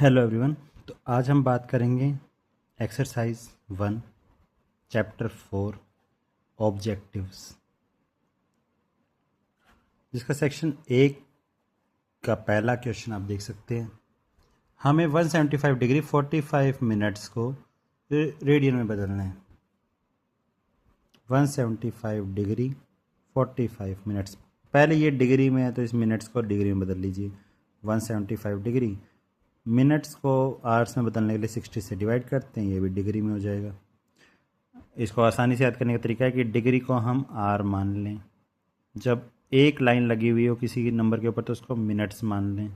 Hello everyone. तो आज हम बात करेंगे एक्सरसाइज 1 चैप्टर 4 ऑब्जेक्टिव्स, जिसका सेक्शन 1 का पहला क्वेश्चन आप देख सकते हैं। हमें 175 डिग्री 45 मिनट्स को रेडियन में बदलना है। 175 डिग्री 45 मिनट्स, पहले ये डिग्री में है तो इस मिनट्स को डिग्री में बदल लीजिए। 175 डिग्री मिनट्स को आवर्स में बदलने के लिए 60 से डिवाइड करते हैं, ये भी डिग्री में हो जाएगा। इसको आसानी से याद करने का तरीका है कि डिग्री को हम आर मान लें, जब एक लाइन लगी हुई हो किसी नंबर के ऊपर तो उसको मिनट्स मान लें,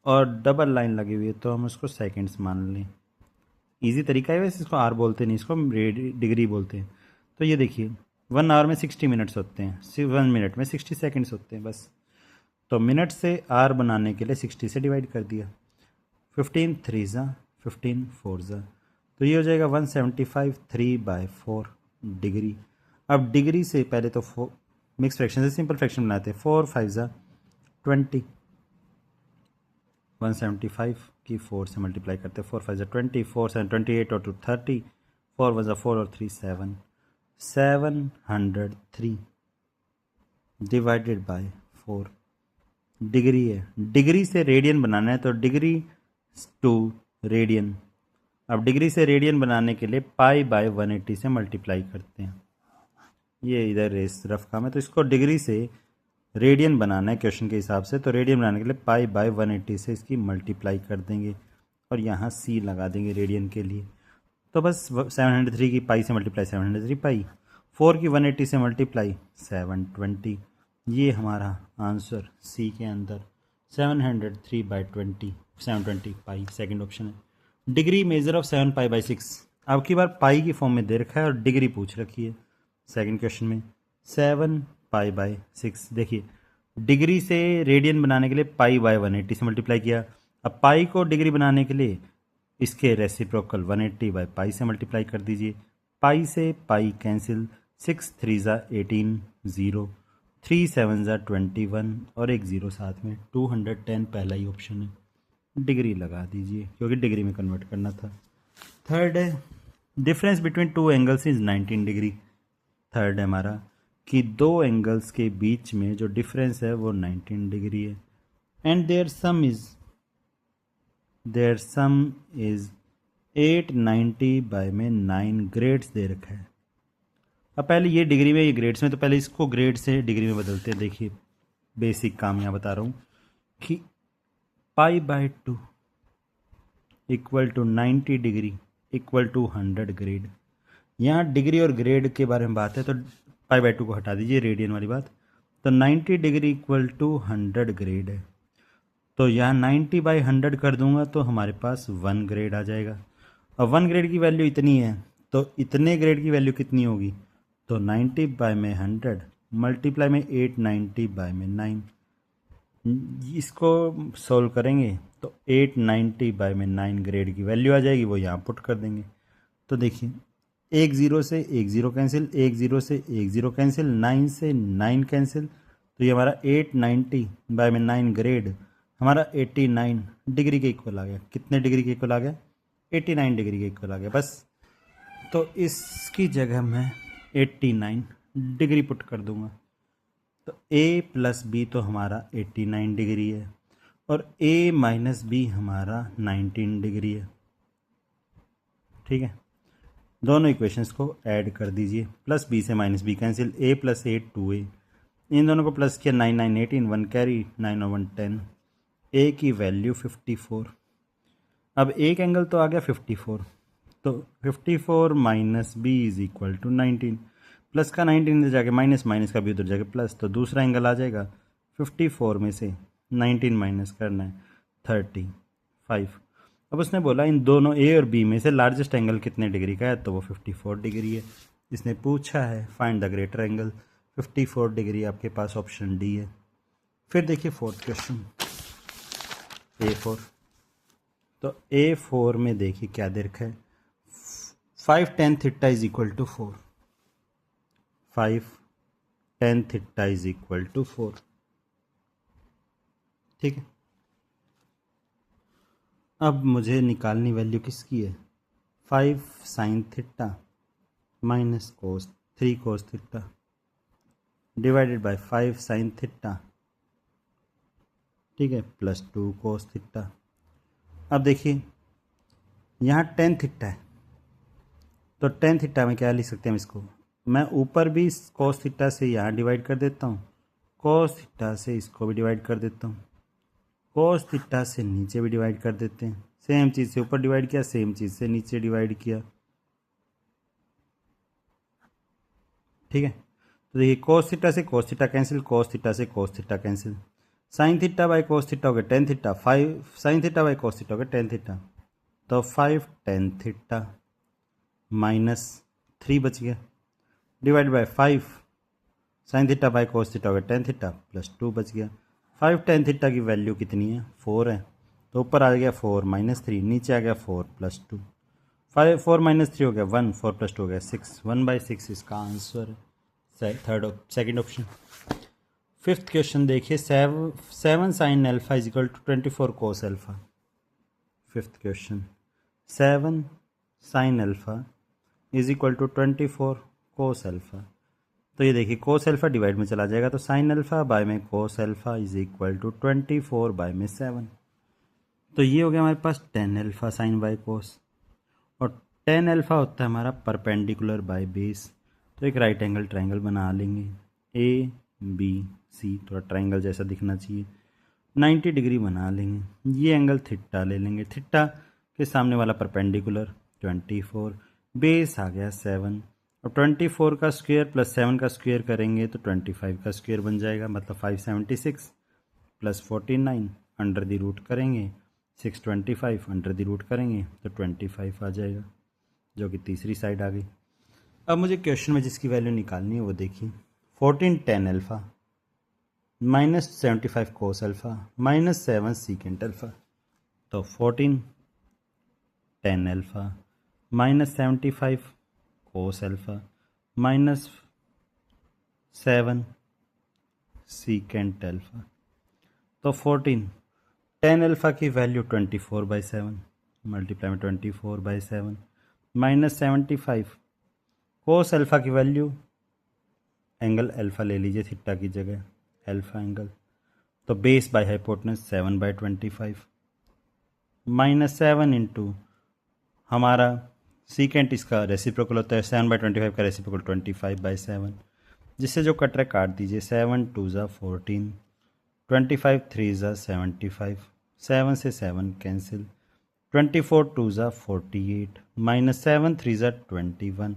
और डबल लाइन लगी हुई है तो हम उसको सेकंड्स मान लें। इजी तरीका है, वैसे इसको आर बोलते नहीं, इसको डिग्री बोलते हैं। तो ये देखिए 1 आवर में 60 मिनट्स होते हैं, 1 मिनट में 60 सेकेंड्स होते हैं बस। तो मिनट से आर बनाने के लिए 60 से डिवाइड कर दिया। 15 3 ज़ा 15 4 ज़ा, तो ये हो जाएगा 175 3/4 डिग्री। अब डिग्री से पहले तो मिक्स फ्रैक्शन से सिंपल फ्रैक्शन बनाते हैं। 4 5 ज़ा 20, 175 की 4 से मल्टीप्लाई करते हैं। 4 5 ज़ा 20, 4 7 28 और 2 30, 4 1 ज़ा 4 और 3 7, 703 डिवाइडेड बाय 4 डिग्री है। डिग्री से रेडियन बनाना है तो डिग्री टू रेडियन। अब डिग्री से रेडियन बनाने के लिए π/180 से मल्टीप्लाई करते हैं। ये इधर रेस रफ काम है, तो इसको डिग्री से रेडियन बनाना है क्वेश्चन के हिसाब से, तो रेडियन बनाने के लिए π/180 से इसकी मल्टीप्लाई कर देंगे और यहाँ c लगा देंगे रेडियन के लिए। तो बस 703 की पाई से मल्टीप्लाई 703 पाई, 4 की 180 से मल्टीप्लाई 720। ये हमारा आंसर सी के अंदर 703/20 720 पाई सेकंड ऑप्शन है। डिग्री मेजर ऑफ 7π/6, अब की बार पाई की फॉर्म में दे रखा है और डिग्री पूछ रखी है सेकंड क्वेश्चन में। 7π/6, देखिए डिग्री से रेडियन बनाने के लिए π/180 से मल्टीप्लाई किया। अब पाई को डिग्री बनाने के लिए इसके रेसिप्रोकल 180/पाई से मल्टीप्लाई कर दीजिए। पाई से पाई कैंसिल, 6 3 ज़ा 18 0, 3 7 ज़ा 21 और एक ज़ीरो साथ में 210 पहला ही ऑप्शन है। डिग्री लगा दीजिए क्योंकि डिग्री में कन्वर्ट करना था। थर्ड है difference between two angles is 19 degree. Third है हमारा कि दो एंगल्स के बीच में जो डिफरेंस है वो 19 डिग्री है। एंड देयर सम इज 890 में 9 ग्रेड्स दे रखा है। अब पहले ये डिग्री में ये ग्रेड्स में, तो पहले इसको ग्रेड से डिग्री में बदलते हैं। देखिए बेसिक काम यहाँ बता रहा हूँ कि π/2 equal to 90 degree equal to 100 grade. यहाँ डिग्री और ग्रेड के बारे में बात है तो π/2 को हटा दीजिए, रेडियन वाली बात। तो 90 डिग्री इक्वल टू 100 ग्रेड है, तो यहाँ 90/100 कर दूंगा तो हमारे पास 1 ग्रेड आ जाएगा। अब 1 ग्रेड की वैल्यू इतनी है तो इतने ग्रेड की वैल्यू कितनी होगी, तो 90/100 मल्टीप्लाई में 890/9। इसको सोल्व करेंगे तो 890/9 ग्रेड की वैल्यू आ जाएगी, वो यहाँ पुट कर देंगे। तो देखिए एक ज़ीरो से एक ज़ीरो कैंसिल, एक ज़ीरो से एक ज़ीरो कैंसिल, 9 से 9 कैंसिल, तो ये हमारा 890/9 ग्रेड हमारा 89 डिग्री के इक्वल आ गया। कितने डिग्री के इक्वल आ गया, 89 डिग्री के इक्वल आ गया बस। तो इसकी जगह मैं 89 डिग्री पुट कर दूंगा। तो a + b तो हमारा 89 डिग्री है और a - b हमारा 19 डिग्री है। ठीक है, दोनों इक्वेशंस को ऐड कर दीजिए। प्लस b से -b कैंसिल, a + 8 2a, इन दोनों को प्लस किया 9 9 18, 1 कैरी, 9 और 1 10, a की वैल्यू 54। अब एक एंगल तो आ गया 54, तो 54 - b = 19। प्लस का 19 इधर जाके माइनस, माइनस का भी उधर जाके प्लस, तो दूसरा एंगल आ जाएगा 54 में से 19 माइनस करना है 35। अब उसने बोला इन दोनों ए और बी में से लार्जेस्ट एंगल कितने डिग्री का है, तो वो 54 डिग्री है। इसने पूछा है find the greater angle, 54 degree आपके पास ऑप्शन डी है। फिर देखिए फोर्थ क्वेश्चन A4। तो A4 में देखिए क्या दे रखा है, 5 tan थीटा = 4, 5 tan थीटा = 4। ठीक है, अब मुझे निकालनी वैल्यू किसकी है, 5 sine theta minus cos 3 cos theta divided by 5 sine theta, ठीक है, प्लस 2 कोस थीटा। अब देखिए यहाँ टेन थीटा है, तो टेन थीटा में क्या लिख सकते हैं हम इसको, मैं ऊपर भी कोस थीटा से यहाँ डिवाइड कर देता हूँ, कोस थीटा से इसको भी डिवाइड कर देता हूँ, कोस थीटा से नीचे भी डिवाइड कर देते हैं, सेम चीज़ से ऊपर डिवाइड किया, सेम चीज़ से नीचे डिवाइड किया, ठीक है। तो देखिए कोस थीटा से cos theta cancel, cos theta से cos theta cancel, sine theta by cos theta हो गया tan theta, 5 sine theta by cos theta हो गया टेन थीटा, तो 5 टेन थीटा माइनस 3 बच गया divide by 5 sine theta by cos theta हो गया टेन थीटा प्लस 2 बच गया। 5 टेन थीटा की वैल्यू कितनी है, 4 है, तो ऊपर आ गया 4 माइनस 3, नीचे आ गया 4 प्लस 2, 4 माइनस 3 हो गया 1, 4 प्लस 2 हो गया 6, 1/6 इसका आंसर है, सेकंड ऑप्शन। फिफ्थ क्वेश्चन देखिए, 7 sine alpha is equal to 24 cos alpha. Fifth question, 7 sine alpha is equal to 24 cos alpha. तो ये देखिए कोस एल्फा डिवाइड में चला जाएगा, तो साइन एल्फा बाय में cos alpha is equal to 24 by में 7, तो ये हो गया हमारे पास 10 एल्फा साइन बाय कोस, और 10 एल्फा होता है हमारा परपेंडिकुलर बाय बेस, तो एक राइट एंगल ट्रायंगल बना लेंगे, ए बी सी, थोड़ा ट्रायंगल जैसा दिखना चाहिए, 90 डिग्री बना लेंगे, ये एंगल थीटा ले लेंगे, थीटा के सामने वाला परपेंडिकुलर 24, बेस आ गया 7, और 24 का स्क्वायर प्लस 7 का स्क्वायर करेंगे तो 25 का स्क्वायर बन जाएगा, मतलब 576 प्लस 49 अंडर द रूट करेंगे 625 अंडर द रूट करेंगे तो 25 आ जाएगा, जो कि तीसरी साइड आ गई। अब मुझे क्वेश्चन में जिसकी वैल्यू निकालनी है वो देखिए, 14 टेन एल्फा माइनस 75 कोस एल्फा माइनस 7 सीकेंट एल्फा, तो 14 टेन एल्फा माइनस 75 कोस एल्फा माइनस 7 सीकेंट एल्फा, तो 14 टेन एल्फा की वैल्यू 24/7 मल्टीप्लाई में 24/7 माइनस 75 कोस एल्फा की वैल्यू, एंगल एल्फा ले लीजिए थीटा की जगह, एल्फा एंगल, तो base by hypotenuse 7/25 minus 7 into हमारा सीकेंट इसका रेसिप्रोकल होता है 7/25 का रेसिप्रोकल 25/7, जिससे जो कट रहा है काट दीजिए, 7 2 ज़ा 14, 25 3 ज़ा 75, 7 से 7 कैंसिल, 24 2 ज़ा 48 माइनस 7 3 ज़ा 21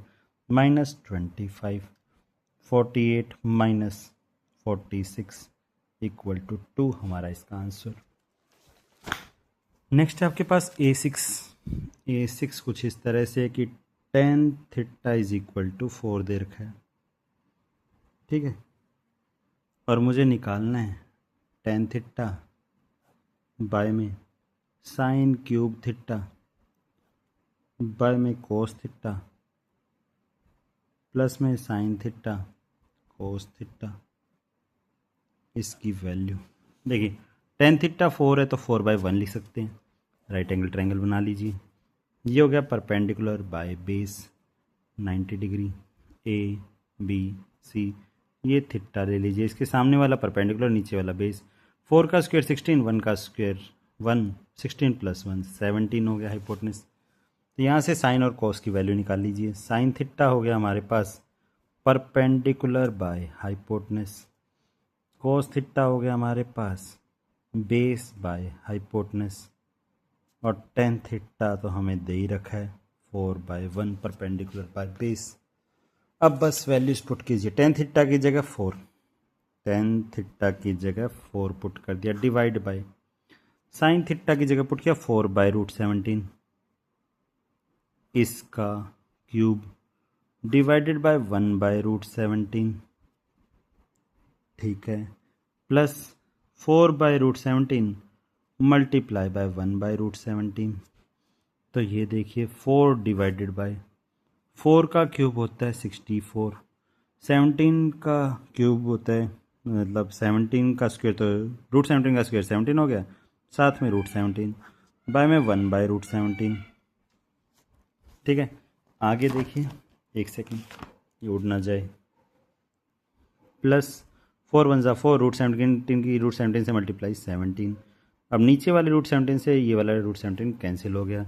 माइनस 25, 48 माइनस 46 इक्वल टू 2 हमारा इसका आंसर। नेक्स्ट है आपके पास A6 कुछ इस तरह से कि tan theta is equal to 4 दे रखा है, ठीक है, और मुझे निकालना है tan थीटा बाय में साइन क्यूब थीटा बाय में कोस थीटा प्लस में साइन थीटा कोस थीटा, इसकी वैल्यू देखिए tan थीटा 4 है तो 4/1 लिख सकते हैं, राइट एंगल ट्रायंगल बना लीजिए, ये हो गया perpendicular by base 90 degree, A B C, ये थीटा ले लीजिए, इसके सामने वाला परपेंडिकुलर नीचे वाला बेस, 4 का स्क्वायर 16, 1 का स्क्वायर 1, 16 प्लस 1 17 हो गया हाइपोटेनस। तो यहाँ से साइन और कॉस की वैल्यू निकाल लीजिए, साइन थीटा हो गया हमारे पास perpendicular by hypotenuse, cos theta हो गया हमारे पास बेस बाय हाइपोटेनस, और टेन थीटा तो हमें दे ही रखा है 4/1 परपेंडिकुलर बाय बेस। अब बस वैल्यूज पुट कीजिए, टेन थीटा की जगह 4, टेन थीटा की जगह 4 पुट कर दिया, डिवाइड बाय साइन थीटा की जगह पुट किया 4/√17 इसका क्यूब डिवाइडेड बाय 1/√17, ठीक है, प्लस 4/√17 मल्टीप्लाई बाय 1/√17, तो ये देखिए 4 डिवाइडेड बाय 4 का क्यूब होता है 64, 17 का क्यूब होता है मतलब 17 का स्क्वायर, तो √17 का स्क्वायर 17 हो गया, साथ में √17, बाय में 1/√17। ठीक है, आगे देखिए, एक सेकेंड ये उड़ ना जाए। प्लस 4 × 1 = 4, √17 की √17 से मल्टीप्लाई 17। अब नीचे वाले √17 से ये वाला √17 कैंसिल हो गया,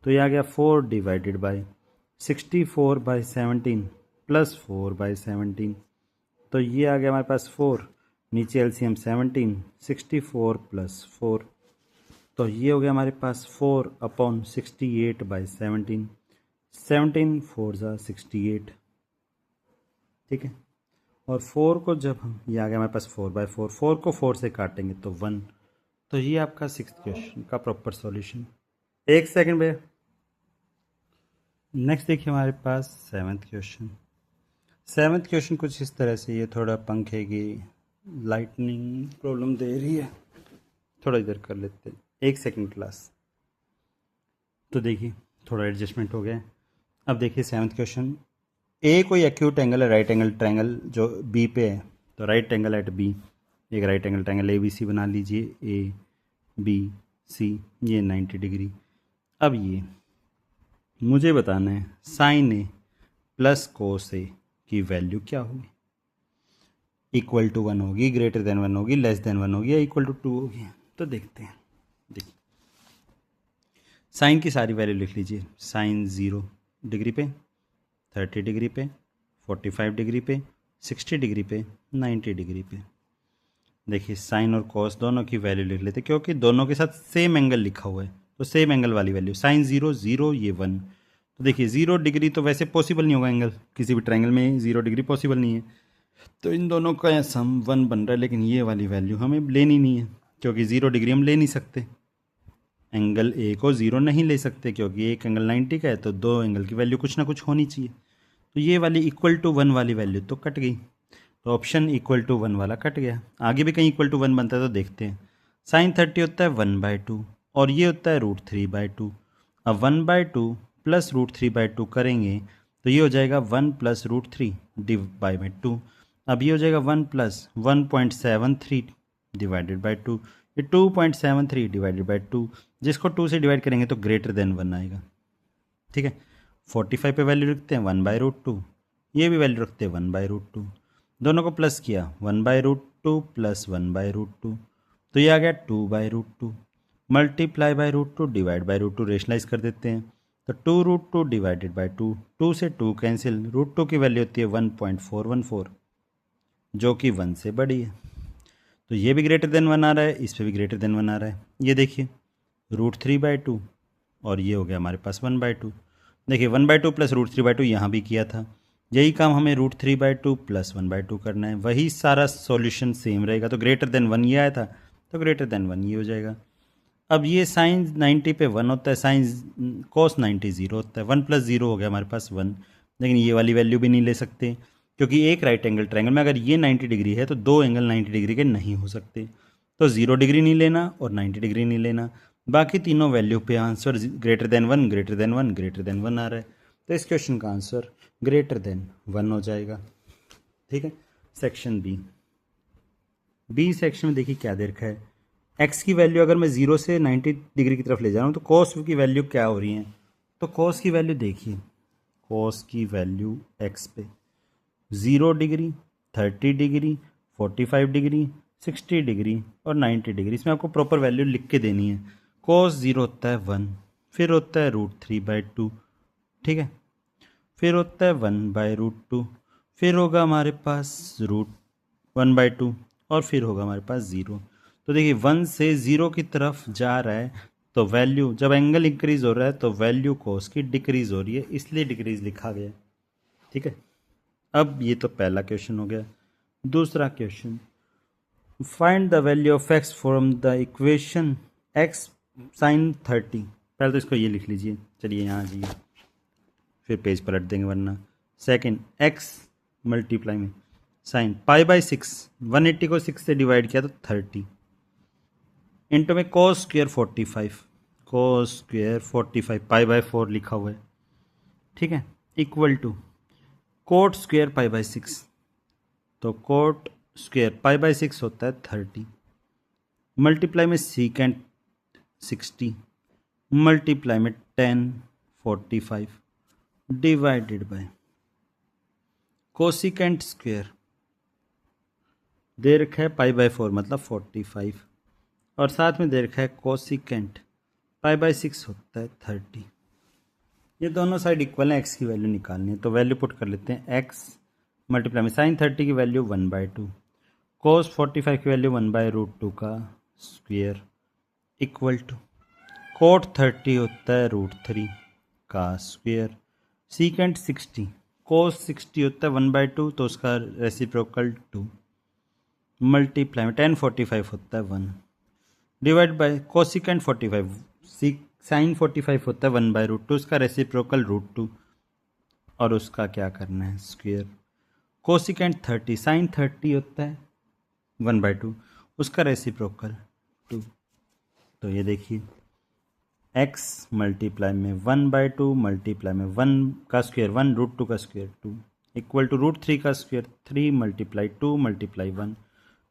तो ये आ गया 4/64/17 प्लस 4/17। तो ये आ गया हमारे पास 4, नीचे एलसीएम 17, 64 + 4, तो ये हो गया हमारे पास 4/68/17, 17 4 × 68। ठीक है, और 4 को जब हम, ये आ गया हमारे पास 4/4, 4 को 4 से काटेंगे तो 1। तो ये आपका 6th क्वेश्चन का प्रॉपर सॉल्यूशन। एक सेकंड भैया, नेक्स्ट देखिए हमारे पास 7th क्वेश्चन। 7th क्वेश्चन कुछ इस तरह से, ये थोड़ा पंखे की लाइटनिंग प्रॉब्लम दे रही है, थोड़ा इधर कर लेते हैं। एक सेकंड क्लास। तो देखिए थोड़ा एडजस्टमेंट हो गया है। अब देखिए 7th क्वेश्चन, ए कोई एक्यूट एंगल है, राइट एंगल ट्रायंगल जो बी पे है, तो राइट एंगल एट बी, एक right angle triangle A B C बना लीजिए, ए बी सी, ये 90 डिग्री। अब ये मुझे बताना है साइन ए प्लस कोस ए की वैल्यू क्या होगी। इक्वल टू 1 होगी, ग्रेटर देन 1 होगी, लेस देन 1 होगी, या इक्वल टू 2 होगी। तो देखते हैं। देखिए साइन की सारी वैल्यू लिख लीजिए। साइन 0 डिग्री पे, 30 डिग्री पे, 45 डिग्री पे, 60 डिग्री पे, 90 डिग्री पे। देखिए साइन और कॉस दोनों की वैल्यू लिख लेते, क्योंकि दोनों के साथ सेम एंगल लिखा हुआ है, तो सेम एंगल वाली वैल्यू। साइन 0 0, ये 1। तो देखिए 0 डिग्री तो वैसे पॉसिबल नहीं होगा, एंगल किसी भी ट्रायंगल में 0 डिग्री पॉसिबल नहीं है, तो इन दोनों का सम 1 बन रहा है। लेकिन ये वाली वैल्यू हमें लेनी नहीं है, क्योंकि 0 डिग्री हम ले नहीं सकते, एंगल ए को 0 नहीं ले सकते, क्योंकि एक एंगल 90 का है, तो दो एंगल की वैल्यू कुछ ना कुछ होनी चाहिए। तो ये वाली इक्वल टू 1 वाली वैल्यू तो कट गई, तो ऑप्शन इक्वल टू 1 वाला कट गया। आगे भी कहीं इक्वल टू 1 बनता है तो देखते हैं। साइन 30 होता है 1/2, और ये होता है √3/2। अब 1/2 प्लस √3/2 करेंगे तो ये हो जाएगा 1 + √3 डिवाइड बाई 2। अब ये हो जाएगा 1 + 1.73 डिवाइडेड बाई 2, ये 2.73 डिवाइडेड बाई 2, जिसको 2 से डिवाइड करेंगे तो ग्रेटर देन 1 आएगा। ठीक है, 45 पे वैल्यू रखते हैं 1/√2, ये भी वैल्यू रखते हैं 1/√2, दोनों को प्लस किया 1/√2 प्लस 1/√2, तो ये आ गया 2/√2 multiply by √2 divide by √2, rationalise कर देते हैं, तो 2√2 डिवाइडेड बाई 2, 2 से 2 कैंसिल, √2 की वैल्यू होती है 1.414, जो कि 1 से बड़ी है। तो ये भी ग्रेटर देन 1 आ रहा है, इस पे भी ग्रेटर देन 1 आ रहा है। ये देखिए √3/2, और ये हो गया हमारे पास 1/2। देखिए 1/2 प्लस √3/2 यहाँ भी किया था, यही काम हमें √3/2 प्लस 1/2 करना है, वही सारा सॉल्यूशन सेम रहेगा। तो ग्रेटर देन 1 ये आया था, तो ग्रेटर देन 1 ये हो जाएगा। अब ये साइन 90 पे 1 होता है, साइन कॉस 90 0 होता है, 1 + 0 हो गया हमारे पास 1। लेकिन ये वाली वैल्यू भी नहीं ले सकते, क्योंकि एक राइट एंगल ट्रायंगल में अगर ये 90 डिग्री है तो दो एंगल 90 डिग्री के नहीं हो सकते। तो 0 डिग्री नहीं लेना और 90 डिग्री नहीं लेना, बाकी तीनों वैल्यू पे answer greater than 1, greater than 1, greater than 1 आ रहा है। तो इस क्वेश्चन का आंसर ग्रेटर देन 1 हो जाएगा। ठीक है, सेक्शन बी सेक्शन में देखिए क्या दे रखा है। एक्स की वैल्यू अगर मैं 0 से 90 डिग्री की तरफ ले जा रहा हूँ तो कॉस की वैल्यू क्या हो रही है। तो कॉस की वैल्यू देखिए, कॉस की वैल्यू एक्स पे 0 डिग्री, 30 डिग्री, 45 डिग्री, 60 डिग्री और 90 डिग्री, इसमें आपको प्रॉपर वैल्यू लिख के देनी है। कॉस 0 होता है 1, फिर होता है √3/2, ठीक है, फिर होता है 1/√2, फिर होगा हमारे पास √1/2, और फिर होगा हमारे पास 0। तो देखिए 1 से 0 की तरफ जा रहा है, तो वैल्यू जब एंगल इंक्रीज हो रहा है तो वैल्यू कॉस की डिक्रीज हो रही है, इसलिए डिक्रीज लिखा गया। ठीक है, अब ये तो पहला क्वेश्चन हो गया। दूसरा question, find the value of X from the equation X sine 30। पहले तो इसको ये लिख लीजिए, चलिए यहाँ जाइए, फिर पेज पलट देंगे वरना। सेकंड, एक्स मल्टीप्लाई में साइन π/6, 180 को 6 से डिवाइड किया तो 30, इंटू में cos स्क्वेयर 45, cos स्क्वेयर 45 π/4 लिखा हुआ है, ठीक है, इक्वल टू कोट स्क्वेयर π/6, तो कोट स्क्वेयर π/6 होता है 30, मल्टीप्लाई में सीकेंट 60, मल्टीप्लाई में 1045 डिवाइडेड बाय कोसिकेंट स्क्वायर दे रखा है π/4 मतलब 45 और साथ में दे रखा है कोसिकेंट π/6 होता है 30। ये दोनों साइड इक्वल है, x की वैल्यू निकालनी है तो वैल्यू पुट कर लेते हैं। x मल्टीप्लाई में साइन 30 की वैल्यू 1/2, कोस 45 की वैल्यू 1/√2 का स्क्वायर इक्वल टू कोट 30 होता है √3 का स्क्वायर, सीकेंट 60 कोस 60 होता है 1/2 तो उसका रेसिप्रोकल 2 मल्टीप्लाई में 1045 होता है 1 डिवाइड बाय कोसिकेंट 45 साइन 45 होता है 1/√2 उसका रेसिप्रोकल √2 और उसका क्या करना है स्क्वायर। कोसिकेंट 30 साइन 30 होता है 1/2 उसका रेसिप्रोकल 2। तो ये देखिए x मल्टीप्लाई में 1/2 मल्टीप्लाई में 1 का स्क्वायर 1 √2 का स्क्वायर 2 इक्वल टू √3 का स्क्वायर 3 मल्टीप्लाई 2 मल्टीप्लाई 1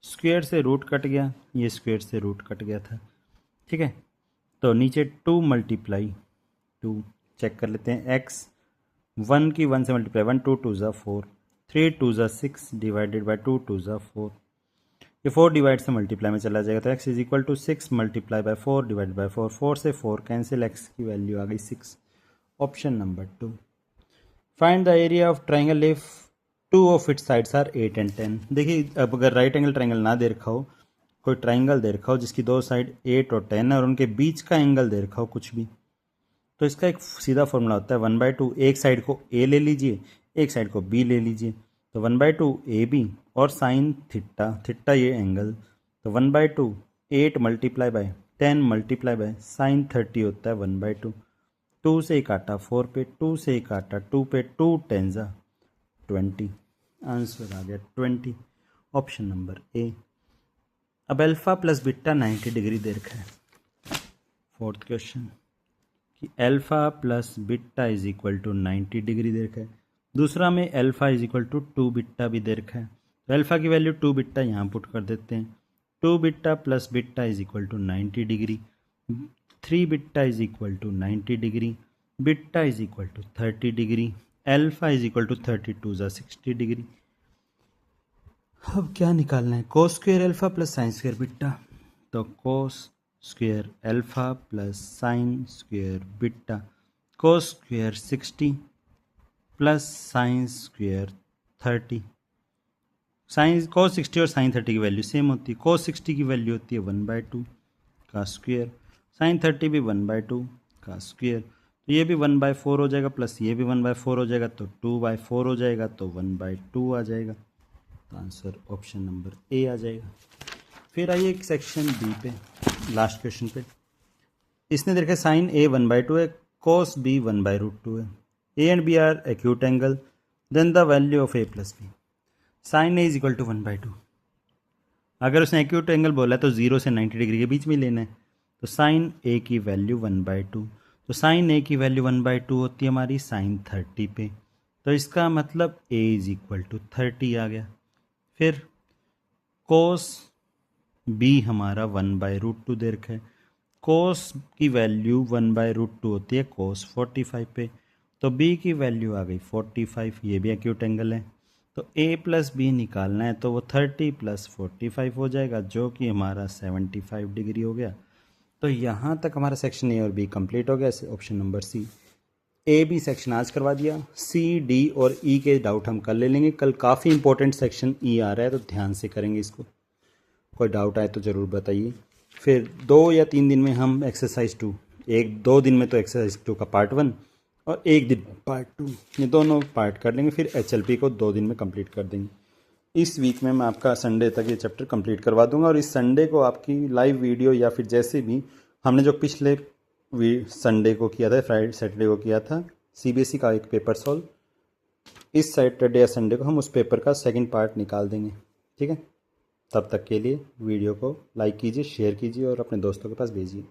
स्क्वायर से रूट कट गया, ये स्क्वायर से रूट कट गया था, ठीक है। तो नीचे 2 मल्टीप्लाई 2 चेक कर लेते हैं। x 1 की 1 से मल्टीप्लाई 1 2 2 4 3 2 6 डिवाइडेड बाई 2 2 4 ये 4 डिवाइड से मल्टीप्लाई में चला जाएगा तो x is equal to 6 multiply by 4 divide by 4 4 से 4 कैंसिल, x की वैल्यू आ गई 6। Option number 2। Find the area of triangle if 2 of its sides are 8 and 10। देखिए अब अगर राइट एंगल ट्राइंगल ना दे रखा हो, कोई ट्राइंगल दे रखा हो जिसकी दो साइड 8 और 10 है और उनके बीच का एंगल दे रखा हो कुछ भी, तो इसका एक सीधा फॉर्मूला होता है 1/2। एक साइड को a ले लीजिए, एक साइड को b ले लीजिए, तो 1/2 AB और साइन थीटा, थीटा ये एंगल, तो 1/2 8 multiply by 10 multiply by sine 30 होता है 1/2। 2 से एक आटा 4 पे, 2 से एक आटा 2 पे, 2 10 20, आंसर आ गया 20। Option number A. अब अल्फा प्लस बीटा 90 डिग्री दे रखा है। फोर्थ क्वेश्चन कि alpha plus beta is equal to 90 degree दे रखा है। दूसरा में alpha is equal to 2 beta भी दे रखा है, तो अल्फा की वैल्यू 2 बीटा यहाँ पुट कर देते हैं। 2 beta plus beta is equal to 90 degree, 3 beta is equal to 90 degree, beta is equal to 30 degree, alpha is equal to 32 60 degree. अब क्या निकालना है, cos square alpha plus sine square beta, तो cos square alpha plus sine square beta, cos square 60 plus sine square 30। Sine cos 60 और sign 30 की value same होती है। कोस 60 की वैल्यू होती है 1/2 का स्क्वायर, साइन 30 भी 1/2 का स्क्वायर, तो ये भी 1/4 हो जाएगा प्लस ये भी 1/4 हो जाएगा तो 2/4 हो जाएगा, तो 1/2 आ जाएगा। तो आंसर ऑप्शन नंबर ए आ जाएगा। फिर आइए एक सेक्शन बी पे, लास्ट क्वेश्चन पे। इसने देखा साइन ए 1/2 है, कोस बी 1/√2 है, A and B are acute angle, then the value of A plus B. Sine A is equal to 1/2, अगर उसने एक्यूट एंगल बोला है तो 0 से 90 डिग्री के बीच में लेना है, तो साइन ए की वैल्यू 1/2, तो साइन ए की वैल्यू 1/2 होती है हमारी साइन 30 पे, तो इसका मतलब ए इज इक्वल टू 30 आ गया। फिर कोस बी हमारा 1/√2 दे रखा है, कोस की वैल्यू 1/√2 होती है कोस 45 पे, तो बी की वैल्यू आ गई 45, ये भी एक्यूट एंगल है, तो ए प्लस बी निकालना है तो वो 30 प्लस 45 हो जाएगा जो कि हमारा 75 डिग्री हो गया। तो यहाँ तक हमारा सेक्शन ए और बी कंप्लीट हो गया। Option number C. A B section आज करवा दिया, सी डी और ई के डाउट हम कल ले लेंगे। कल काफ़ी इंपॉर्टेंट सेक्शन ई आ रहा है तो ध्यान से करेंगे इसको, कोई डाउट आए तो ज़रूर बताइए। फिर 2 या 3 दिन में हम एक्सरसाइज 2, 1-2 दिन में तो एक्सरसाइज 2 का पार्ट 1 और 1 दिन पार्ट 2, ये दोनों पार्ट कर लेंगे। फिर HLP को 2 दिन में कंप्लीट कर देंगे। इस वीक में मैं आपका संडे तक ये चैप्टर कंप्लीट करवा दूंगा और इस संडे को आपकी लाइव वीडियो या फिर जैसे भी हमने जो पिछले संडे को किया था, फ्राइडे सैटरडे को किया था CBSE का एक पेपर सॉल्व, इस सैटरडे या संडे को हम उस पेपर का सेकंड पार्ट निकाल देंगे, ठीक है। तब तक के लिए वीडियो को लाइक कीजिए, शेयर कीजिए और अपने दोस्तों के पास भेजिए।